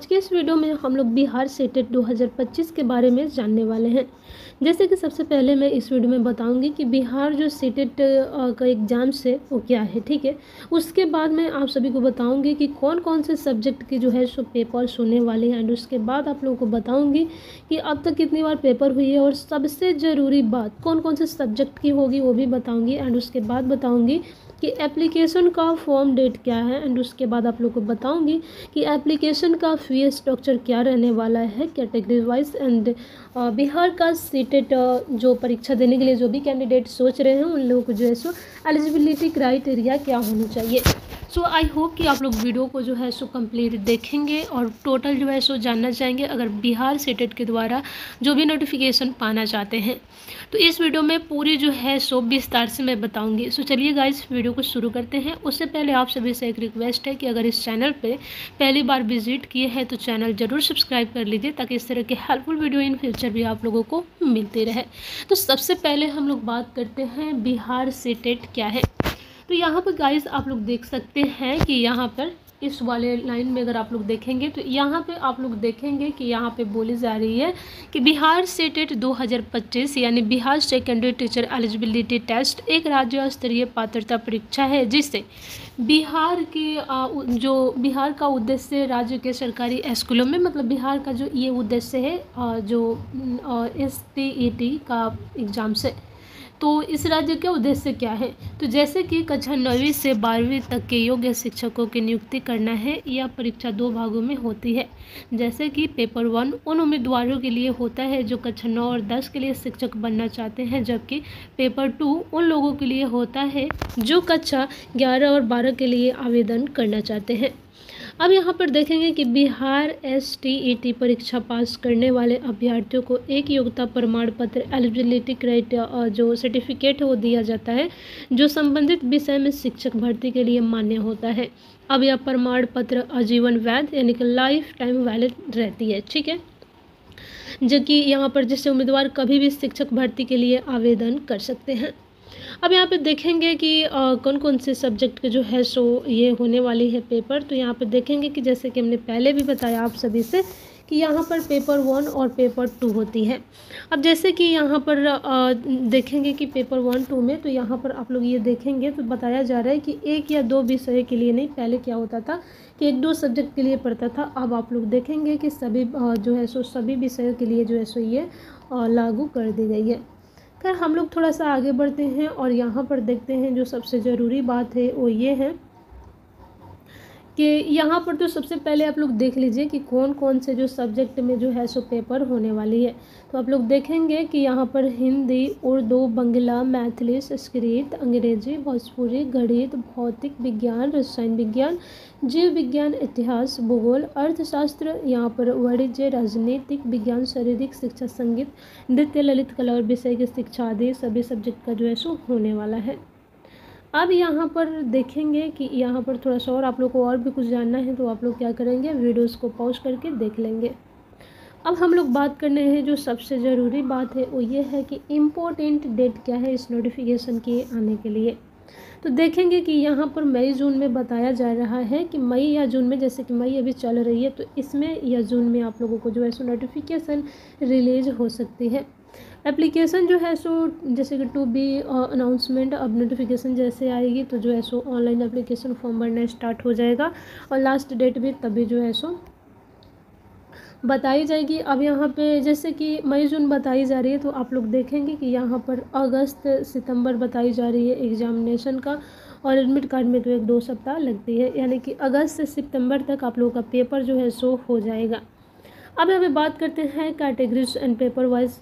आज के इस वीडियो में हम लोग बिहार सेटेट 2025 के बारे में जानने वाले हैं। जैसे कि सबसे पहले मैं इस वीडियो में बताऊंगी कि बिहार जो सेटेट का एग्ज़ाम्स है वो क्या है, ठीक है। उसके बाद मैं आप सभी को बताऊंगी कि कौन कौन से सब्जेक्ट के जो है सो पेपर्स होने वाले हैं। एंड उसके बाद आप लोगों को बताऊंगी कि अब तक कितनी बार पेपर हुई है और सबसे ज़रूरी बात कौन कौन से सब्जेक्ट की होगी वो भी बताऊँगी। एंड उसके बाद बताऊँगी कि एप्लीकेशन का फॉर्म डेट क्या है। एंड उसके बाद आप लोग को बताऊंगी कि एप्लीकेशन का फी स्ट्रक्चर क्या रहने वाला है कैटेगरी वाइज। एंड बिहार का सीटेट जो परीक्षा देने के लिए जो भी कैंडिडेट सोच रहे हैं उन लोगों को जो है सो एलिजिबिलिटी क्राइटेरिया क्या होनी चाहिए। सो आई होप कि आप लोग वीडियो को जो है सो कंप्लीट देखेंगे और टोटल जो है सो जानना चाहेंगे अगर बिहार सेटेट के द्वारा जो भी नोटिफिकेशन पाना चाहते हैं। तो इस वीडियो में पूरी जो है सो विस्तार से मैं बताऊंगी। सो चलिए गाइस वीडियो को शुरू करते हैं। उससे पहले आप सभी से एक रिक्वेस्ट है कि अगर इस चैनल पे पहली बार विजिट किए हैं तो चैनल ज़रूर सब्सक्राइब कर लीजिए ताकि इस तरह के हेल्पफुल वीडियो इन फ्यूचर भी आप लोगों को मिलते रहे। तो सबसे पहले हम लोग बात करते हैं बिहार सेटेट क्या है। तो यहाँ पर गाइस आप लोग देख सकते हैं कि यहाँ पर इस वाले लाइन में अगर आप लोग देखेंगे तो यहाँ पे आप लोग देखेंगे कि यहाँ पे बोली जा रही है कि बिहार सेटेट 2025 यानी Bihar secondary teacher eligibility test एक राज्य स्तरीय पात्रता परीक्षा है जिससे बिहार के जो बिहार का उद्देश्य राज्य के सरकारी स्कूलों में मतलब बिहार का जो ये उद्देश्य है जो STET का एग्ज़ाम से। तो इस राज्य का उद्देश्य क्या है। तो जैसे कि कक्षा 9वीं से 12वीं तक के योग्य शिक्षकों की नियुक्ति करना है। यह परीक्षा 2 भागों में होती है। जैसे कि पेपर 1 उन उम्मीदवारों के लिए होता है जो कक्षा 9 और 10 के लिए शिक्षक बनना चाहते हैं, जबकि पेपर 2 उन लोगों के लिए होता है जो कक्षा 11 और 12 के लिए आवेदन करना चाहते हैं। अब यहाँ पर देखेंगे कि बिहार STET परीक्षा पास करने वाले अभ्यर्थियों को एक योग्यता प्रमाण पत्र एलिजिबिलिटी क्राइटेरिया जो सर्टिफिकेट है वो दिया जाता है जो संबंधित विषय में शिक्षक भर्ती के लिए मान्य होता है। अब यह प्रमाण पत्र आजीवन वैध यानी कि लाइफ टाइम वैलिड रहती है, ठीक है, जो कि यहाँ पर जिससे उम्मीदवार कभी भी शिक्षक भर्ती के लिए आवेदन कर सकते हैं। अब यहाँ पे देखेंगे कि कौन कौन से सब्जेक्ट के जो है सो ये होने वाली है पेपर। तो यहाँ पे देखेंगे कि जैसे कि हमने पहले भी बताया आप सभी से कि यहाँ पर पेपर 1 और पेपर 2 होती है। अब जैसे कि यहाँ पर देखेंगे कि पेपर 1, 2 में तो यहाँ पर आप लोग ये देखेंगे तो बताया जा रहा है कि 1 या 2 विषय के लिए नहीं, पहले क्या होता था कि 1-2 सब्जेक्ट के लिए पढ़ता था। अब आप लोग देखेंगे कि सभी जो है सो सभी विषयों के लिए जो है सो ये लागू कर दी गई है। खैर हम लोग थोड़ा सा आगे बढ़ते हैं और यहाँ पर देखते हैं जो सबसे ज़रूरी बात है वो ये है कि यहाँ पर तो सबसे पहले आप लोग देख लीजिए कि कौन कौन से जो सब्जेक्ट में जो है सो पेपर होने वाली है। तो आप लोग देखेंगे कि यहाँ पर हिंदी, उर्दू, बंगला, मैथिली, संस्कृत, अंग्रेजी, भोजपुरी, गणित, भौतिक विज्ञान, रसायन विज्ञान, जीव विज्ञान, इतिहास, भूगोल, अर्थशास्त्र, यहाँ पर वाणिज्य, राजनीतिक विज्ञान, शारीरिक शिक्षा, संगीत, नृत्य, ललित कला और विषय की शिक्षा आदि सभी सब्जेक्ट का जो है सो होने वाला है। अब यहाँ पर देखेंगे कि यहाँ पर थोड़ा सा और आप लोग को और भी कुछ जानना है तो आप लोग क्या करेंगे वीडियोस को पॉज करके देख लेंगे। अब हम लोग बात करने हैं जो सबसे ज़रूरी बात है वो ये है कि इम्पोर्टेंट डेट क्या है इस नोटिफिकेशन के आने के लिए। तो देखेंगे कि यहाँ पर मई जून में बताया जा रहा है कि मई या जून में, जैसे कि मई अभी चल रही है तो इसमें या जून में आप लोगों को जो है सो नोटिफिकेशन रिलीज हो सकती है। एप्लीकेशन जो है सो जैसे कि टू बी अनाउंसमेंट, अब नोटिफिकेशन जैसे आएगी तो जो है सो ऑनलाइन एप्लीकेशन फॉर्म भरना स्टार्ट हो जाएगा और लास्ट डेट भी तभी जो है सो बताई जाएगी। अब यहाँ पे जैसे कि मई जून बताई जा रही है तो आप लोग देखेंगे कि यहाँ पर अगस्त सितंबर बताई जा रही है एग्जामिनेशन का और एडमिट कार्ड में तो 1-2 सप्ताह लगती है, यानी कि अगस्त से सितंबर तक आप लोगों का पेपर जो है सो हो जाएगा। अब यहाँ पे बात करते हैं कैटेगरीज एंड पेपर वाइज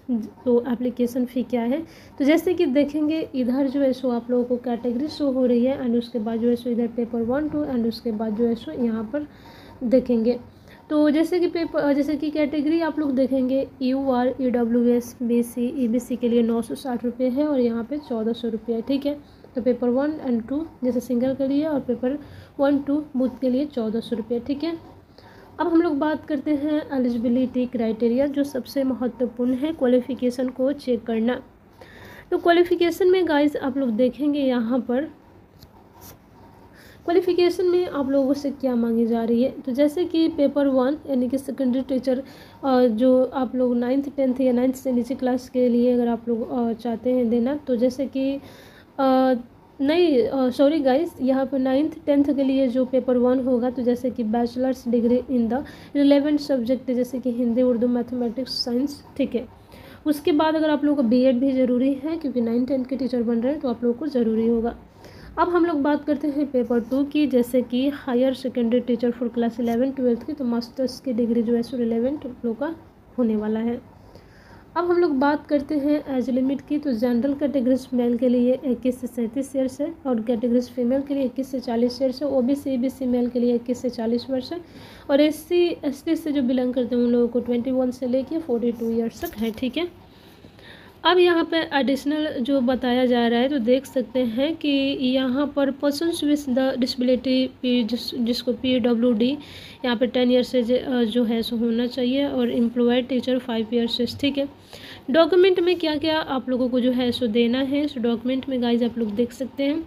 तो एप्लीकेशन फ़ी क्या है। तो जैसे कि देखेंगे इधर जो है सो आप लोगों को कैटेगरी शो हो रही है एंड उसके बाद जो है सो इधर पेपर 1, 2 एंड उसके बाद जो है सो यहाँ पर देखेंगे। तो जैसे कि कैटेगरी आप लोग देखेंगे UR, EWS, BC, EBC के लिए 960 रुपये है और यहाँ पे 1400 रुपये है, ठीक है। तो पेपर 1 एंड 2 जैसे सिंगल के लिए और पेपर 1, 2 बूथ के लिए 1400 रुपये, ठीक है। अब हम लोग बात करते हैं एलिजिबिलिटी क्राइटेरिया जो सबसे महत्वपूर्ण है क्वालिफ़िकेशन को चेक करना। तो क्वालिफ़िकेशन में गाइस आप लोग देखेंगे यहाँ पर क्वालिफिकेशन में आप लोगों से क्या मांगी जा रही है, तो जैसे कि पेपर 1 यानी कि सेकेंडरी टीचर जो आप लोग 9th 10th या 9th से नीचे क्लास के लिए अगर आप लोग चाहते हैं देना, तो जैसे कि नहीं सॉरी गाइस, यहाँ पर 9th 10th के लिए जो पेपर 1 होगा, तो जैसे कि bachelors degree in the relevant subject जैसे कि हिंदी, उर्दू, मैथमेटिक्स, साइंस, ठीक है। उसके बाद अगर आप लोगों को बीएड भी ज़रूरी है, क्योंकि 9 10 के टीचर बन रहे हैं तो आप लोगों को ज़रूरी होगा। अब हम लोग बात करते हैं पेपर 2 की, जैसे कि higher secondary teacher for class 11 12 की, तो मास्टर्स की डिग्री जो है सो रिलेवेंट आप लोग का होने वाला है। अब हम लोग बात करते हैं एज लिमिट की, तो जनरल कैटेगरीज मेल के लिए 21 से 37 ईयर्स है, और कैटेगरीज फीमेल के लिए 21 से 40 ईयर्स है, ओबीसी ईबीसी मेल के लिए 21 से 40 वर्ष है, और एससी एसटी से जो बिलोंग करते हैं उन लोगों को 21 से लेकर 42 ईयर्स तक है, ठीक है। अब यहाँ पे एडिशनल जो बताया जा रहा है, तो देख सकते हैं कि यहाँ पर पर्सन्स विद द डिसेबिलिटी जिसको PWD यहाँ पे 10 ईयर्स से जो है सो होना चाहिए, और एम्प्लॉयड टीचर 5 ईयर्स से, ठीक है। डॉक्यूमेंट में क्या क्या आप लोगों को जो है सो देना है, सो डॉक्यूमेंट में गाइज आप लोग देख सकते हैं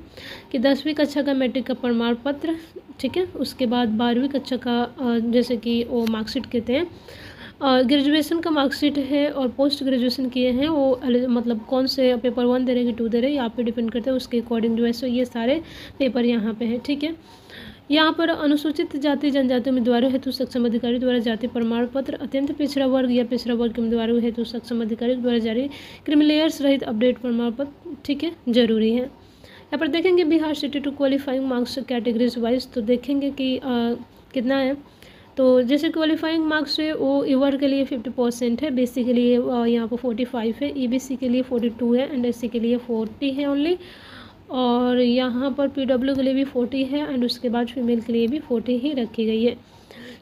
कि 10वीं कक्षा का मैट्रिक का प्रमाण पत्र, ठीक है। उसके बाद 12वीं कक्षा का जैसे कि वो मार्कशीट कहते हैं, ग्रेजुएशन का मार्कशीट है, और पोस्ट ग्रेजुएशन किए हैं वो मतलब कौन से पेपर 1 दे रहे कि 2 दे रहे, यहाँ पे डिपेंड करता है, उसके अकॉर्डिंग जो है सो ये सारे पेपर यहाँ पे हैं, ठीक है। यहाँ पर अनुसूचित जाति जनजाति उम्मीदवारों हेतु सक्षम अधिकारी द्वारा जाति प्रमाण पत्र, अत्यंत पिछड़ा वर्ग या पिछड़ा वर्ग के उम्मीदवारों हेतु सक्षम अधिकारी द्वारा जारी क्रिमिलेयर्स रहित अपडेट प्रमाण पत्र, ठीक है, जरूरी है। यहाँ पर देखेंगे Bihar STET two qualifying marks categories wise, तो देखेंगे कि कितना है। तो जैसे क्वालिफाइंग मार्क्स है वो ईवर के लिए 50% है, बीसी के लिए यहाँ पर 45 है, ईबीसी के लिए 42 है, एंड एससी के लिए 40 है ओनली, और यहाँ पर पीडब्ल्यू के लिए भी 40 है, एंड उसके बाद फीमेल के लिए भी 40 ही रखी गई है।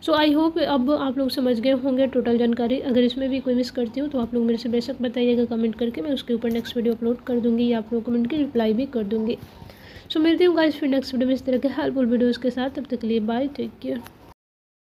सो आई होप अब आप लोग समझ गए होंगे टोटल जानकारी। अगर इसमें भी कोई मिस करती हूँ तो आप लोग मेरे से बेशक बताइएगा कमेंट करके, मैं उसके ऊपर नेक्स्ट वीडियो अपलोड कर दूँगी, या आप लोग कमेंट की रिप्लाई भी कर दूँगी। सो मिलती हूँ गाइस फिर नेक्स्ट वीडियो में इस तरह के हेल्पफुल वीडियोज़ के साथ, तब तक के लिए बाय, टेक केयर।